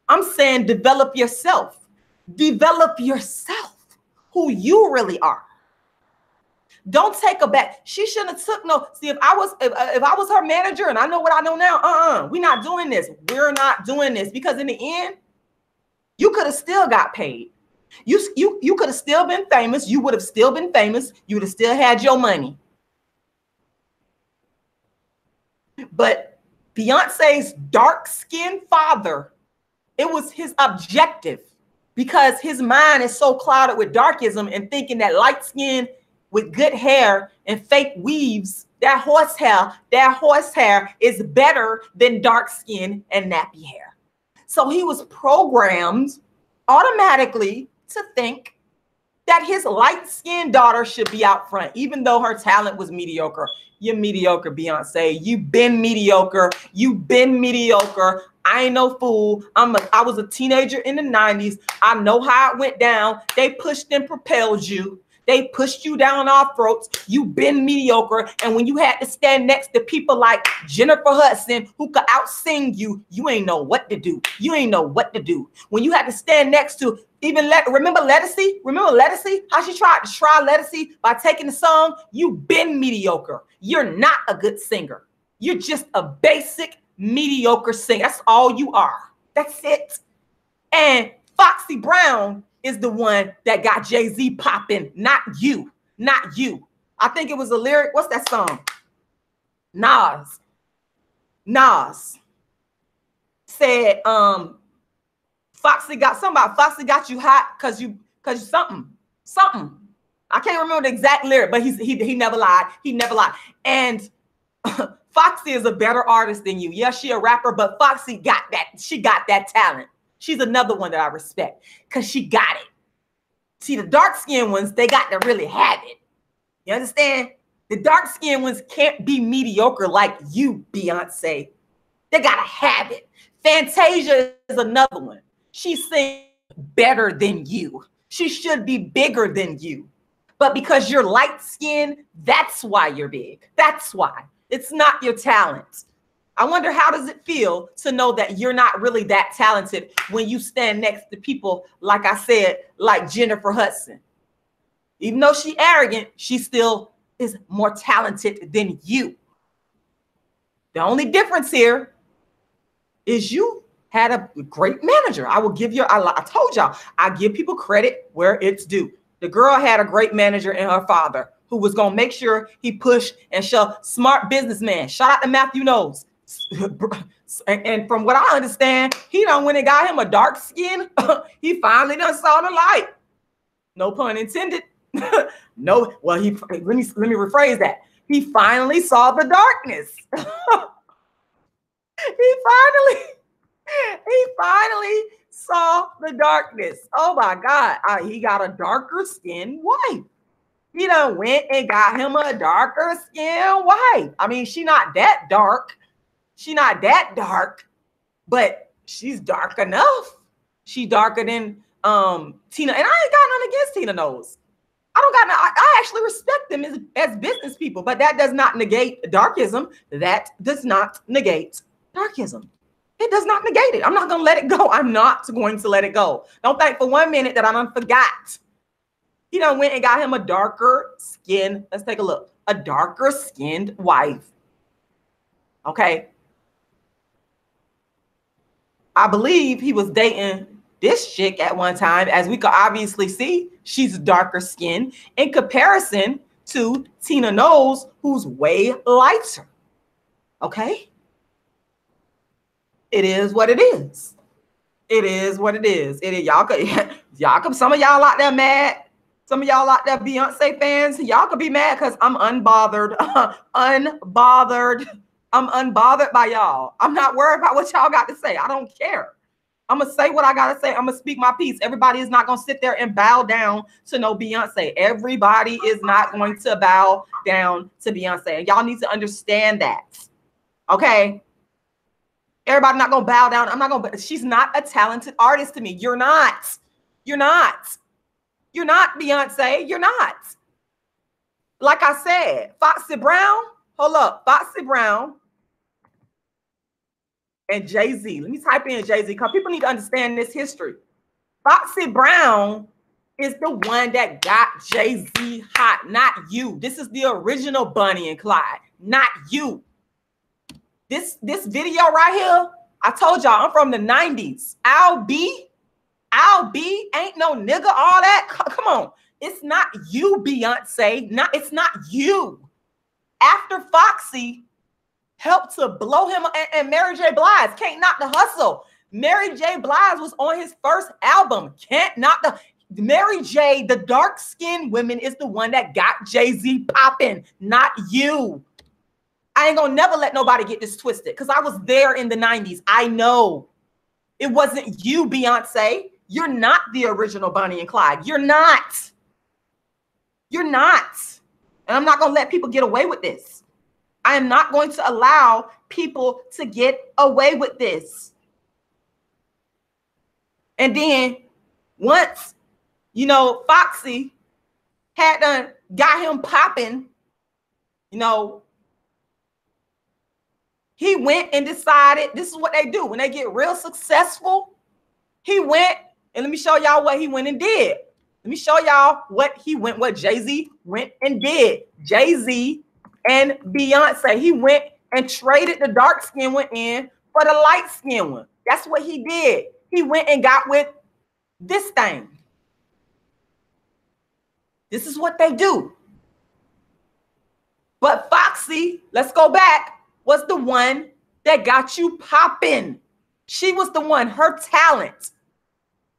I'm saying develop yourself. Develop yourself, who you really are. Don't take a back. She shouldn't have took no. See, if I was her manager and I know what I know now, we're not doing this. We're not doing this, because in the end, you could have still got paid. You could have still been famous. You would have still been famous. You would have still had your money. But Beyonce's dark-skinned father, it was his objective. Because his mind is so clouded with darkism and thinking that light skin with good hair and fake weaves, that horsehair is better than dark skin and nappy hair. So he was programmed automatically to think that his light-skinned daughter should be out front, even though her talent was mediocre. You're mediocre, Beyonce. You've been mediocre. You've been mediocre. I ain't no fool. I was a teenager in the 90s. I know how it went down. They pushed and propelled you. They pushed you down our throats. You've been mediocre. And when you had to stand next to people like Jennifer Hudson, who could out-sing you, you ain't know what to do. You ain't know what to do. When you had to stand next to remember Lettucey? Remember Lettucey? How she tried to try Lettucey by taking the song? You've been mediocre. You're not a good singer. You're just a basic mediocre singer. That's all you are. That's it. And Foxy Brown is the one that got Jay-Z popping, not you. Not you. I think it was a lyric. What's that song? Nas said, Foxy got you hot because you something. I can't remember the exact lyric, but he never lied. He never lied. And Foxy is a better artist than you. Yeah, she a rapper, but Foxy got that. She got that talent. She's another one that I respect because she got it. See, the dark-skinned ones, they got to really have it. You understand? The dark-skinned ones can't be mediocre like you, Beyonce. They got to have it. Fantasia is another one. She sings better than you. She should be bigger than you. But because you're light-skinned, that's why you're big. That's why. It's not your talent. I wonder, how does it feel to know that you're not really that talented when you stand next to people, like I said, like Jennifer Hudson? Even though she's arrogant, she still is more talented than you. The only difference here is you had a great manager. I will give you, I told y'all, I give people credit where it's due. The girl had a great manager in her father who was going to make sure he pushed and shoved. Smart businessman. Shout out to Matthew Knowles. And from what I understand, he done went and got him a dark skin. He finally done saw the light. No pun intended. No, well, let me rephrase that. He finally saw the darkness. He finally saw the darkness. Oh my God. He got a darker skinned wife. He done went and got him a darker skinned wife. I mean, she not that dark. She not that dark, but she's dark enough. She darker than Tina. And I ain't got nothing against Tina Knowles. I actually respect them as business people, but that does not negate darkism. That does not negate darkism. It does not negate it. I'm not going to let it go. I'm not going to let it go. Don't think for 1 minute that I done forgot. He done went and got him a darker skinned, let's take a look, a darker skinned wife. Okay. I believe he was dating this chick at one time, as we could obviously see, she's darker skinned in comparison to Tina Knowles, who's way lighter. Okay? It is what it is. It is what it is. It is. Y'all could, some of y'all out there mad. Some of y'all out there Beyonce fans, y'all could be mad because I'm unbothered. Unbothered. I'm unbothered by y'all. I'm not worried about what y'all got to say. I don't care. I'm going to say what I got to say. I'm going to speak my piece. Everybody is not going to sit there and bow down to no Beyonce. Everybody is not going to bow down to Beyonce. And y'all need to understand that. Okay? Everybody not going to bow down. I'm not going to. She's not a talented artist to me. You're not. You're not. You're not, Beyonce. You're not. Like I said, Foxy Brown. Hold up. Foxy Brown and Jay-Z. Let me type in Jay-Z because people need to understand this history. Foxy Brown is the one that got Jay-Z hot, not you. This is the original Bonnie and Clyde, not you. This video right here, I told y'all I'm from the 90s. I'll be, ain't no nigga, all that. Come on. It's not you, Beyonce. It's not you. After Foxy helped to blow him, and Mary J. Blige, Can't Knock the Hustle. Mary J. Blige was on his first album. Can't Knock the... Mary J., the dark-skinned woman, is the one that got Jay-Z popping, not you. I ain't gonna never let nobody get this twisted because I was there in the 90s. I know. It wasn't you, Beyonce. You're not the original Bonnie and Clyde. You're not. You're not. And I'm not going to let people get away with this. I am not going to allow people to get away with this. And then once, you know, Foxy had done got him popping, you know, he went and decided, this is what they do when they get real successful. He went, and let me show y'all what he went and did. Let me show y'all what Jay-Z went and did. Jay-Z and Beyonce. He went and traded the dark skin one in for the light skin one. That's what he did. He went and got with this thing. This is what they do. But Foxy, let's go back, was the one that got you popping. She was the one, her talent.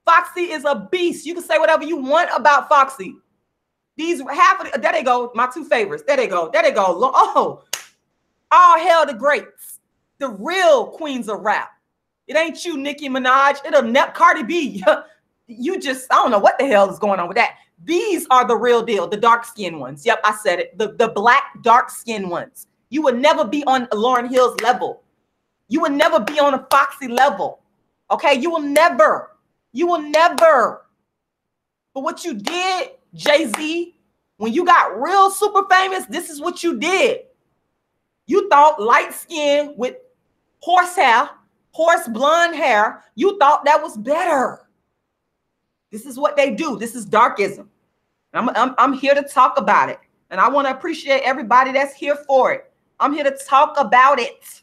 Foxy is a beast. You can say whatever you want about Foxy. These half of the, there they go, my two favorites. There they go. There they go. Oh, all hail the greats, the real queens of rap. It ain't you, Nicki Minaj. It'll Cardi B. You just, I don't know what the hell is going on with that. These are the real deal, the dark skinned ones. Yep, I said it. The black dark skinned ones. You would never be on Lauryn Hill's level. You would never be on a Foxy level. Okay, you will never. You will never. But what you did, Jay-Z, when you got real super famous, this is what you did. You thought light skin with horse hair, horse blonde hair, you thought that was better. This is what they do. This is darkism. I'm here to talk about it. And I want to appreciate everybody that's here for it. I'm here to talk about it.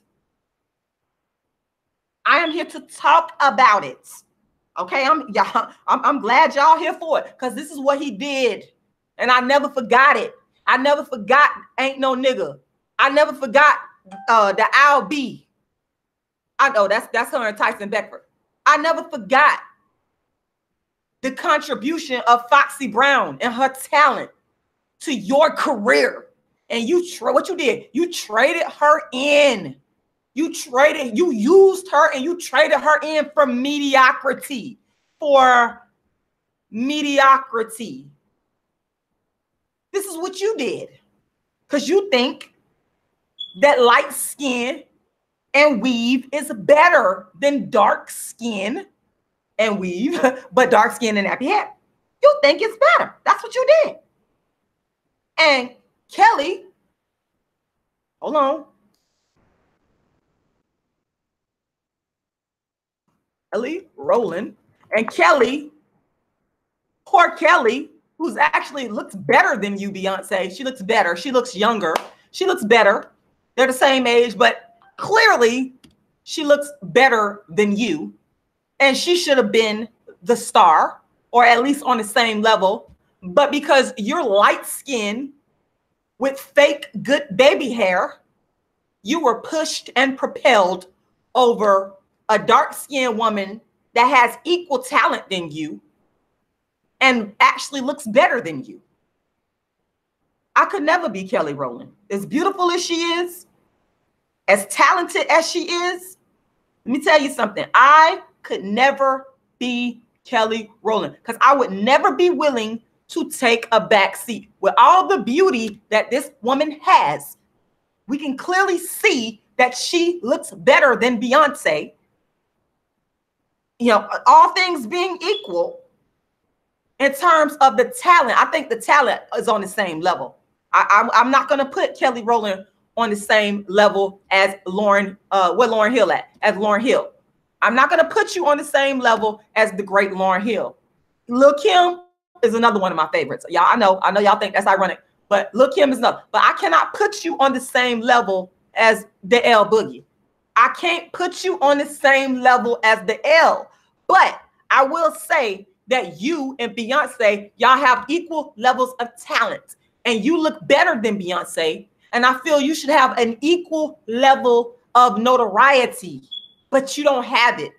I am here to talk about it. Okay, I'm glad y'all here for it because this is what he did. And I never forgot it. I never forgot Ain't No Nigga. I never forgot the I'll Be. I know that's her and Tyson Beckford. I never forgot the contribution of Foxy Brown and her talent to your career. And what you did, you traded her in. You used her and you traded her in for mediocrity. This is what you did. Because you think that light skin and weave is better than dark skin and weave, but dark skin and nappy hair. You think it's better. That's what you did. And Kelly, hold on. Kelly Roland and Kelly, poor Kelly, who's actually looks better than you, Beyonce. She looks better. She looks younger. She looks better. They're the same age, but clearly she looks better than you. And she should have been the star, or at least on the same level, but because you're light skinned with fake good baby hair, you were pushed and propelled over a dark skinned woman that has equal talent than you and actually looks better than you. I could never be Kelly Roland. As beautiful as she is, as talented as she is, let me tell you something. I could never be Kelly Roland because I would never be willing to take a back seat. With all the beauty that this woman has, we can clearly see that she looks better than Beyonce. You know, all things being equal, in terms of the talent, I think the talent is on the same level. I'm not going to put Kelly Roland on the same level as Lauryn, where Lauryn Hill at, as Lauryn Hill. I'm not going to put you on the same level as the great Lauryn Hill. Lil Kim is another one of my favorites. Y'all, I know y'all think that's ironic, but Lil Kim is another. But I cannot put you on the same level as the L Boogie. I can't put you on the same level as the L. But I will say that you and Beyonce, y'all have equal levels of talent, and you look better than Beyonce. And I feel you should have an equal level of notoriety, but you don't have it.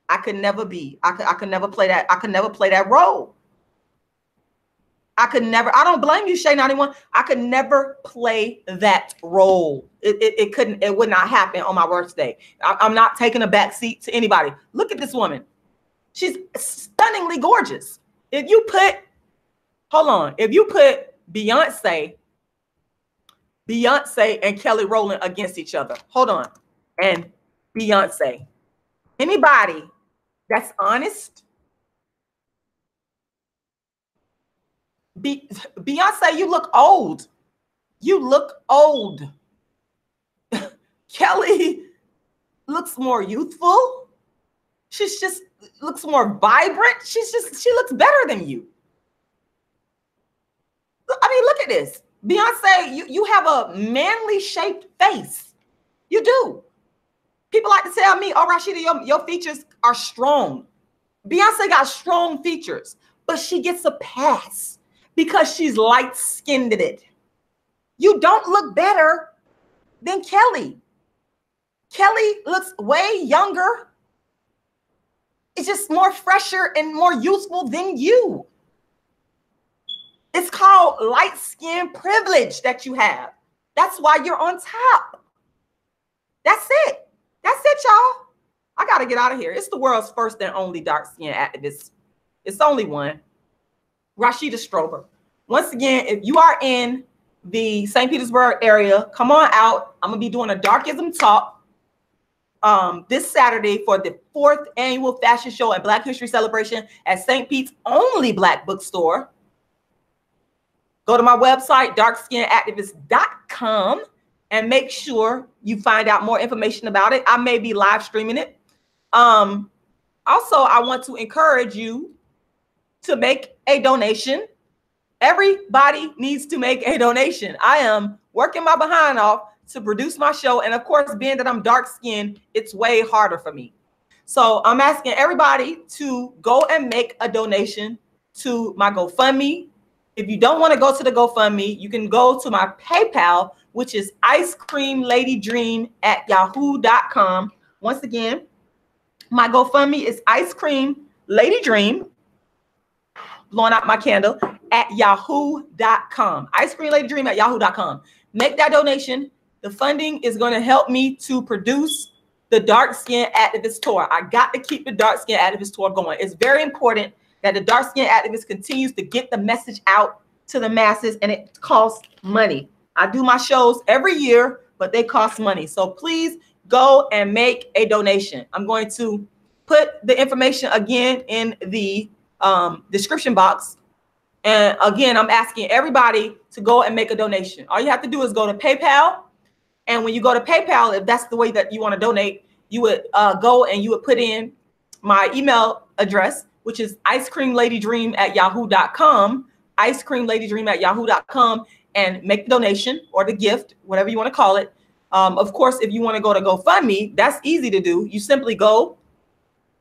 I could never be. I could never play that. I could never play that role. I could never. I don't blame you, Shay 91. I could never play that role. It couldn't. It would not happen on my worst day. I'm not taking a back seat to anybody. Look at this woman. She's stunningly gorgeous. If you put, hold on. If you put Beyonce and Kelly Roland against each other, hold on, and Beyonce, anybody that's honest, Beyonce, you look old. You look old. Kelly looks more youthful. She's just looks more vibrant. She looks better than you. I mean, look at this. Beyonce, you have a manly shaped face. You do. People like to tell me, oh, Rashida, your features are strong. Beyonce got strong features, but she gets a pass because she's light-skinned. You don't look better than Kelly. Kelly looks way younger. It's just more fresher and more youthful than you. It's called light skin privilege that you have. That's why you're on top. That's it. That's it, y'all. I got to get out of here. It's the world's first and only dark skin activist. It's only one. Rashida Strober. Once again, if you are in the St. Petersburg area, come on out. I'm going to be doing a DARKISM talk this Saturday for the 4th annual fashion show and Black History Celebration at St. Pete's only Black bookstore. Go to my website, darkskinactivist.com, and make sure you find out more information about it. I may be live streaming it. Also, I want to encourage you to make a donation. Everybody needs to make a donation. I am working my behind off to produce my show. And of course, being that I'm dark skinned, it's way harder for me. So I'm asking everybody to go and make a donation to my GoFundMe. If you don't want to go to the GoFundMe, you can go to my PayPal, which is icecreamladydream@yahoo.com. Once again, my GoFundMe is icecreamladydream, blowing out my candle, @yahoo.com. icecreamladydream@yahoo.com. Make that donation. The funding is going to help me to produce the Dark Skin Activist Tour. I got to keep the Dark Skin Activist Tour going. It's very important that the Dark Skin Activist continues to get the message out to the masses, and it costs money. I do my shows every year, but they cost money. So please go and make a donation. I'm going to put the information again in the description box. And again, I'm asking everybody to go and make a donation. All you have to do is go to PayPal. And when you go to PayPal, if that's the way that you want to donate, you would go and you would put in my email address, which is icecreamladydream@yahoo.com, icecreamladydream@yahoo.com, and make the donation or the gift, whatever you want to call it. Of course, if you want to go to GoFundMe, that's easy to do. You simply go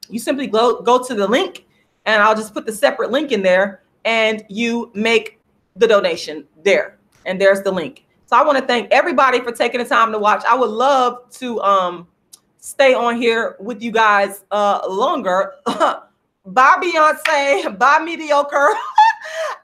to the link, and I'll just put the separate link in there, and you make the donation there. And there's the link. So I want to thank everybody for taking the time to watch. I would love to stay on here with you guys longer. Bye, Beyonce. Bye, mediocre.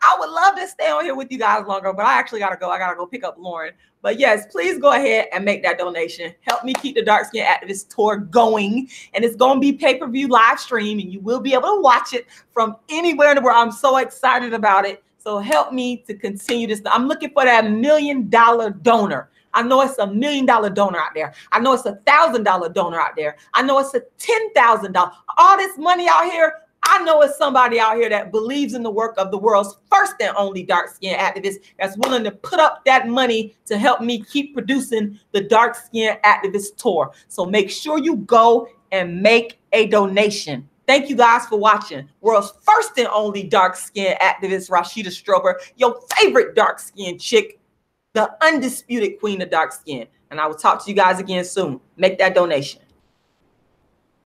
I would love to stay on here with you guys longer, but I actually gotta go. I gotta go pick up Lauryn. But yes, please go ahead and make that donation. Help me keep the Dark Skin Activist tour going. And it's gonna be pay-per-view live stream, and you will be able to watch it from anywhere in the world. I'm so excited about it. So help me to continue this. I'm looking for that $1 million donor. I know it's $1 million donor out there. I know it's $1,000 donor out there. I know it's a $10,000. All this money out here, I know it's somebody out here that believes in the work of the world's first and only dark skin activist that's willing to put up that money to help me keep producing the Dark Skin Activist tour. So make sure you go and make a donation. Thank you guys for watching. World's first and only dark skin activist, Rashida Strober, your favorite dark skin chick, the undisputed queen of dark skin. And I will talk to you guys again soon. Make that donation.